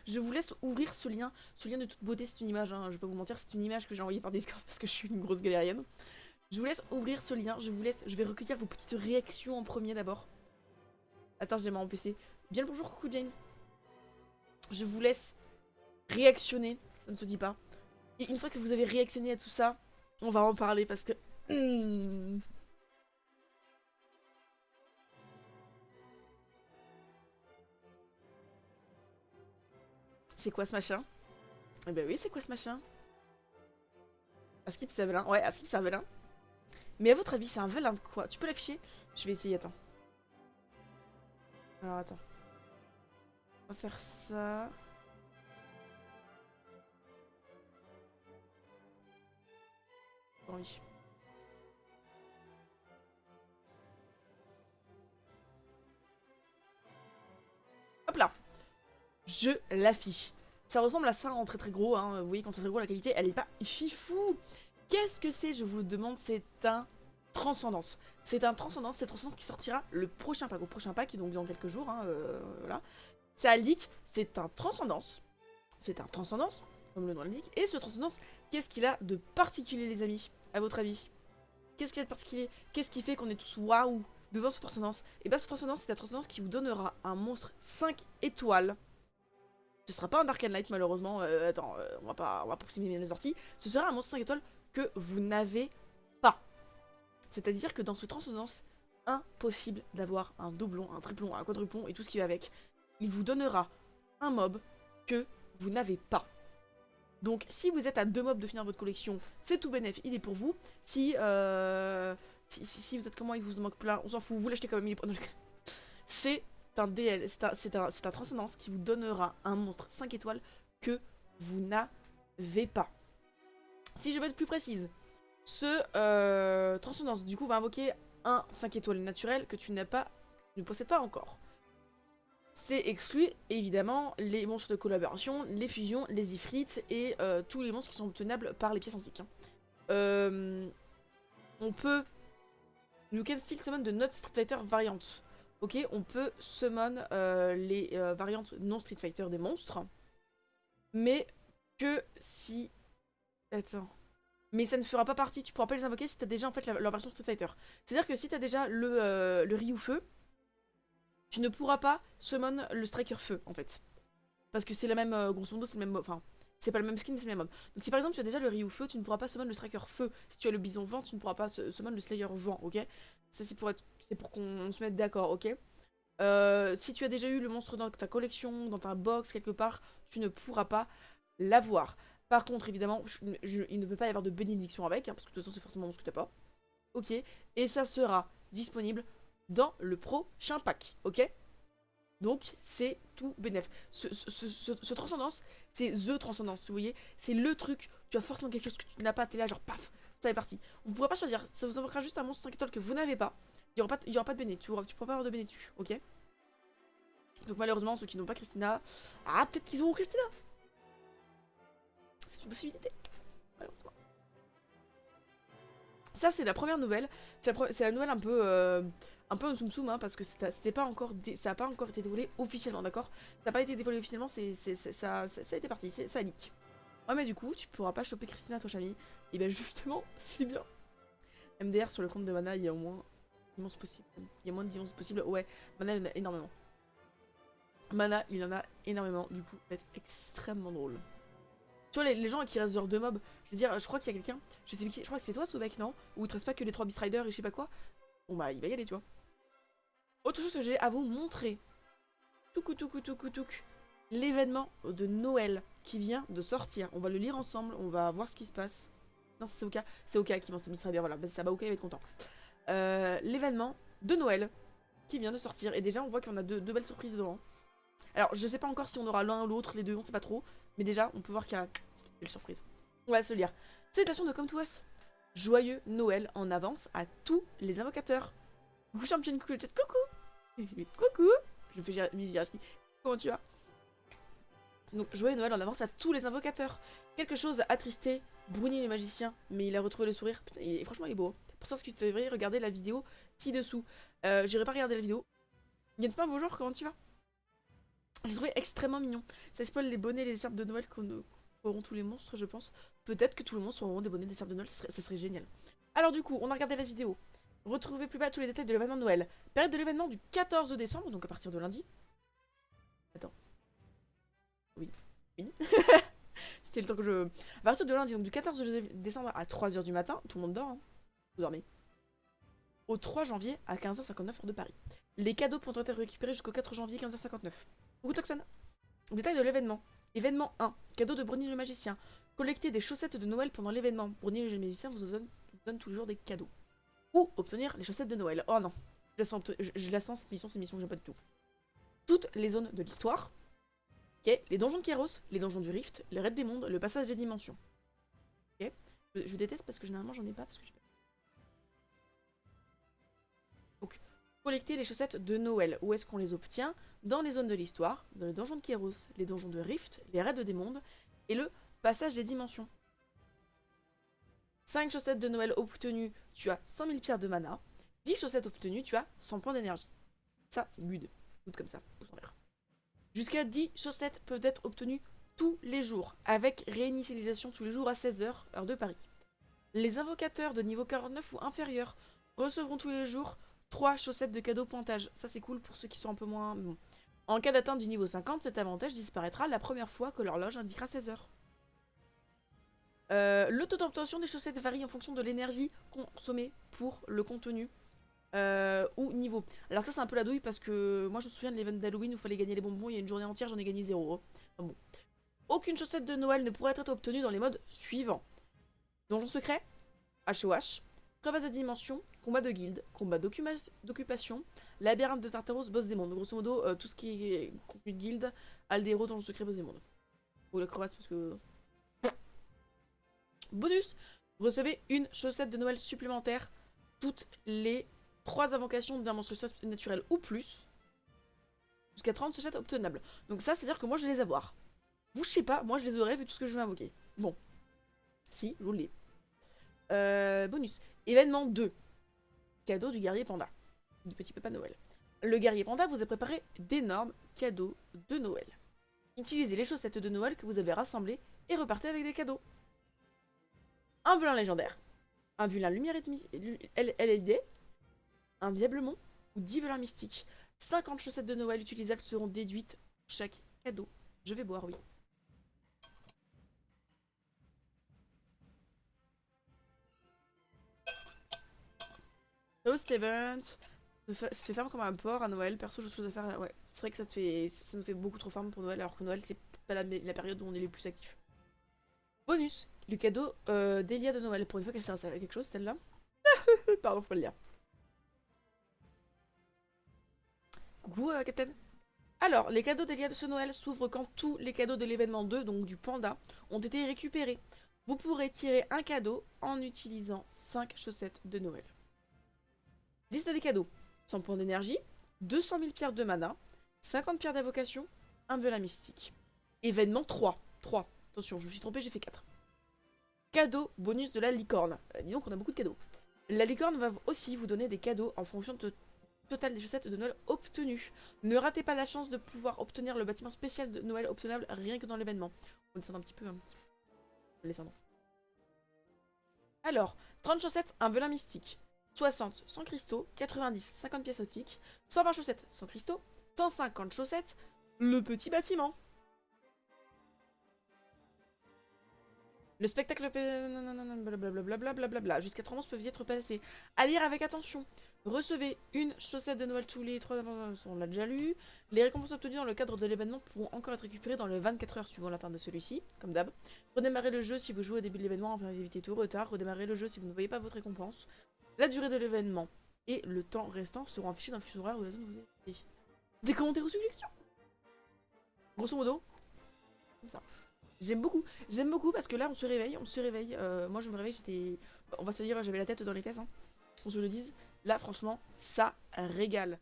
Je vous laisse ouvrir ce lien de toute beauté, c'est une image, hein, je vais pas vous mentir, c'est une image que j'ai envoyée par Discord parce que je suis une grosse galérienne. Je vous laisse ouvrir ce lien, je vais recueillir vos petites réactions en premier d'abord. Attends, j'ai mon PC. Bien le bonjour, coucou James. Je vous laisse réactionner, ça ne se dit pas. Et une fois que vous avez réactionné à tout ça, on va en parler parce que... C'est quoi ce machin? Eh ben oui, c'est quoi ce machin? Askip, c'est un velin. Ouais, Askip, c'est un velin. Mais à votre avis, c'est un velin de quoi? Tu peux l'afficher? Je vais essayer, attends. Alors, attends. On va faire ça. Bon, oui. Hop là. Je l'affiche. Ça ressemble à ça en très très gros, hein. Vous voyez qu'en très très gros, la qualité, elle est pas fifou. Qu'est-ce que c'est? Je vous le demande, c'est un transcendance. C'est un transcendance, c'est transcendance qui sortira le prochain pack, au prochain pack, donc dans quelques jours, hein, voilà. C'est un leak, c'est un transcendance. C'est un transcendance, comme le nom l'indique. Et ce transcendance, qu'est-ce qu'il a de particulier, les amis, à votre avis? Qu'est-ce qu'il a de particulier? Qu'est-ce qui fait qu'on est tous waouh devant ce transcendance? Et bien ce transcendance, c'est la transcendance qui vous donnera un monstre 5 étoiles. Ce sera pas un Dark Light malheureusement, attends, on va pas proximiser les sorties. Ce sera un monstre 5 étoiles que vous n'avez pas. C'est-à-dire que dans ce transcendance, impossible d'avoir un doublon, un triplon, un quadruplon et tout ce qui va avec. Il vous donnera un mob que vous n'avez pas. Donc si vous êtes à 2 mobs de finir votre collection, c'est tout bénef, il est pour vous. Si vous êtes comment il vous en manque plein, on s'en fout, vous l'achetez quand même, il est pour... C'est un DL, c'est un transcendance qui vous donnera un monstre 5 étoiles que vous n'avez pas. Si je veux être plus précise, ce transcendance du coup va invoquer un 5 étoiles naturel que tu n'as pas, que tu ne possèdes pas encore. C'est exclu évidemment les monstres de collaboration, les fusions, les ifrits et tous les monstres qui sont obtenables par les pièces antiques. On peut... You can still summon de not Street Fighter variantes. Ok, on peut summon les variantes non Street Fighter des monstres. Mais que si... Attends. Mais ça ne fera pas partie, tu pourras pas les invoquer si t'as déjà en fait leur version Street Fighter. C'est-à-dire que si t'as déjà le Ryu Feu, tu ne pourras pas summon le Striker Feu en fait. Parce que c'est la même, grosso modo c'est le même mob, enfin c'est pas le même skin mais c'est le même mob. Donc si par exemple tu as déjà le Ryu Feu, tu ne pourras pas summon le Striker Feu. Si tu as le Bison Vent, tu ne pourras pas summon le Slayer Vent, ok? Ça c'est pour qu'on se mette d'accord, ok? Si tu as déjà eu le monstre dans ta collection, dans ta box quelque part, tu ne pourras pas l'avoir. Par contre évidemment, il ne peut pas y avoir de bénédiction avec, hein, parce que de toute façon c'est forcément un monstre que t'as pas. Ok? Et ça sera disponible dans le prochain pack, ok? Donc c'est tout bénef. Ce transcendance, c'est THE transcendance, vous voyez. C'est le truc, tu as forcément quelque chose que tu n'as pas, t'es là genre paf, ça est parti. Vous ne pourrez pas choisir, ça vous enverra juste un monstre 5 étoiles que vous n'avez pas. Il n'y aura pas de béné, tu pourras pas avoir de béné dessus, ok? Donc malheureusement, ceux qui n'ont pas Christina, ah peut-être qu'ils auront Christina. C'est une possibilité, malheureusement. Ça c'est la première nouvelle, c'est la nouvelle un peu un soum soum, hein, parce que c'était pas encore ça a pas encore été dévoilé officiellement, d'accord? Ça n'a pas été dévoilé officiellement, ça a été parti, ça leak. Ouais mais du coup, tu pourras pas choper Christina Toshami, et ben justement, c'est bien. MDR sur le compte de Mana, il y a au moins d'immenses possibles. Il y a moins de d'immenses possibles, ouais, Mana il en a énormément. Mana, il en a énormément, du coup, ça va être extrêmement drôle. Tu vois, les gens qui restent genre 2 mobs, je veux dire, je crois qu'il y a quelqu'un, je sais qui, je crois que c'est toi, Sobek, non? Ou il te reste pas que les 3 Beast Riders et je sais pas quoi. Bon bah, il va y aller, tu vois. Autre chose que j'ai à vous montrer. Touc. L'événement de Noël qui vient de sortir. On va le lire ensemble, on va voir ce qui se passe. Non, c'est Oka. C'est Oka qui m'en s'est mis très bien, voilà. Ça va, Oka, il va être content. L'événement de Noël qui vient de sortir. Et déjà, on voit qu'on a deux belles surprises dedans. Alors, je sais pas encore si on aura l'un ou l'autre, les deux, on sait pas trop. Mais déjà, on peut voir qu'il y a une petite belle surprise. On va se lire. Salutations de Come to Us. Joyeux Noël en avance à tous les invocateurs. Coucou championne, coucou le chat, coucou. Coucou. Je fais Mijarski. Comment tu vas? Donc joyeux Noël en avance à tous les invocateurs. Quelque chose a attristé Bruni le magicien, mais il a retrouvé le sourire. Putain, franchement il est beau. Pour ça, que tu devrais regarder la vidéo ci-dessous. J'irai pas regarder la vidéo. Gensma, bonjour, comment tu vas? J'ai trouvé extrêmement mignon. Ça spoil les bonnets et les écharpes de Noël qu'auront tous les monstres, je pense. Peut-être que tous les monstres auront des bonnets et des écharpes de Noël, ça serait génial. Alors du coup, on a regardé la vidéo. Retrouvez plus bas tous les détails de l'événement de Noël. Période de l'événement du 14 décembre, donc à partir de lundi. Attends. Oui. Oui. C'était le temps que je... À partir de lundi, donc du 14 décembre à 3h du matin, tout le monde dort, hein. Vous dormez. Au 3 janvier à 15h59 heure de Paris. Les cadeaux pourront être récupérés jusqu'au 4 janvier 15h59. Beaucoup Toxon. Détail de l'événement. Événement 1. Cadeau de Brony le magicien. Collectez des chaussettes de Noël pendant l'événement. Brony le magicien vous donne tous les jours des cadeaux. Ou obtenir les chaussettes de Noël. Oh non. Je la sens cette mission, c'est une mission que j'aime pas du tout. Toutes les zones de l'histoire. Ok. Les donjons de Kéros, les donjons du Rift, les raids des mondes, le passage des dimensions. Ok. Je déteste parce que généralement j'en ai pas parce que j'ai pas. Donc, collecter les chaussettes de Noël. Où est-ce qu'on les obtient? Dans les zones de l'histoire, dans les donjons de Kéros, les donjons de Rift, les raids des mondes et le passage des dimensions. 5 chaussettes de Noël obtenues, tu as 5000 pierres de mana. 10 chaussettes obtenues, tu as 100 points d'énergie. Ça, c'est good. Good comme ça, pouce en l'air. Jusqu'à 10 chaussettes peuvent être obtenues tous les jours, avec réinitialisation tous les jours à 16h, heure de Paris. Les invocateurs de niveau 49 ou inférieur recevront tous les jours 3 chaussettes de cadeau pointage. Ça, c'est cool pour ceux qui sont un peu moins... Bon. En cas d'atteinte du niveau 50, cet avantage disparaîtra la première fois que l'horloge indiquera 16h. Le taux d'obtention des chaussettes varie en fonction de l'énergie consommée pour le contenu ou niveau. Alors ça c'est un peu la douille parce que moi je me souviens de l'event d'Halloween où il fallait gagner les bonbons, il y a une journée entière j'en ai gagné 0. Enfin, bon. Aucune chaussette de Noël ne pourra être obtenue dans les modes suivants. Donjon secret, HOH, crevasse de dimension, combat de guilde, combat d'occupation, labyrinthe de Tartaros, boss des mondes. Grosso modo tout ce qui est contenu de guilde, Aldero, donjon secret, boss des mondes. Ou la crevasse parce que... Bonus, vous recevez une chaussette de Noël supplémentaire toutes les 3 invocations d'un monstre naturel ou plus. Jusqu'à 30 chaussettes obtenables. Donc ça, c'est-à-dire que moi, je vais les avoir. Vous, je sais pas, moi, je les aurai vu tout ce que je vais invoquer. Bon. Si, je vous l'ai. Bonus. Événement 2. Cadeau du guerrier panda. Du petit papa Noël. Le guerrier panda vous a préparé d'énormes cadeaux de Noël. Utilisez les chaussettes de Noël que vous avez rassemblées et repartez avec des cadeaux. Un vilain légendaire, un vilain lumière LED, un diablemont ou 10 vilains mystiques. 50 chaussettes de Noël utilisables seront déduites pour chaque cadeau. Je vais boire, oui. Hello Steven, ça te fait farm comme un porc à Noël. Perso, j'ai autre chose à faire. Ouais, c'est vrai que ça nous fait beaucoup trop farm pour Noël, alors que Noël, c'est pas la période où on est les plus actifs. Bonus, le cadeau d'Elia de Noël. Pour une fois qu'elle sert à quelque chose, celle-là. Pardon, faut le lire. Coucou, Captain. Alors, les cadeaux d'Elia de ce Noël s'ouvrent quand tous les cadeaux de l'événement 2, donc du panda, ont été récupérés. Vous pourrez tirer un cadeau en utilisant 5 chaussettes de Noël. Liste des cadeaux. 100 points d'énergie, 200 000 pierres de mana, 50 pierres d'invocation, un violin mystique. Événement 3. 3. Attention, je me suis trompée, j'ai fait 4. Cadeau bonus de la licorne. Disons qu'on a beaucoup de cadeaux. La licorne va aussi vous donner des cadeaux en fonction de total des chaussettes de Noël obtenues. Ne ratez pas la chance de pouvoir obtenir le bâtiment spécial de Noël obtenable rien que dans l'événement. On va descendre un petit peu. Alors, 30 chaussettes, un velin mystique. 60 sans cristaux, 90 50 pièces optiques, 120 chaussettes sans cristaux, 150 chaussettes, le petit bâtiment. Le spectacle... Blablabla. Jusqu'à 3 monstres peuvent y être placés. À lire avec attention. Recevez une chaussette de Noël tous les 3... On l'a déjà lu. Les récompenses obtenues dans le cadre de l'événement pourront encore être récupérées dans les 24 heures suivant la fin de celui-ci, comme d'hab. Redémarrez le jeu si vous jouez au début de l'événement afin d'éviter tout retard. Redémarrez le jeu si vous ne voyez pas votre récompense. La durée de l'événement et le temps restant seront affichés dans le fuseau horaire de la zone où vous êtes. Des commentaires ou suggestions. Grosso modo, comme ça. J'aime beaucoup parce que là on se réveille, moi je me réveille, on va se dire j'avais la tête dans les fesses, hein, qu'on se le dise. Là franchement, ça régale.